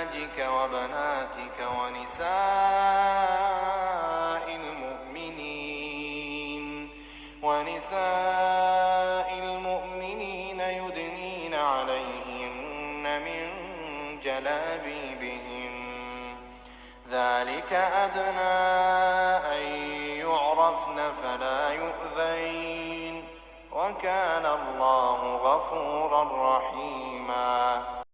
أزواجك وبناتك ونساء المؤمنين يدنين عليهن من جلابيبهن ذلك أدنى أن يعرفن فلا يؤذين وكان الله غفورا رحيما.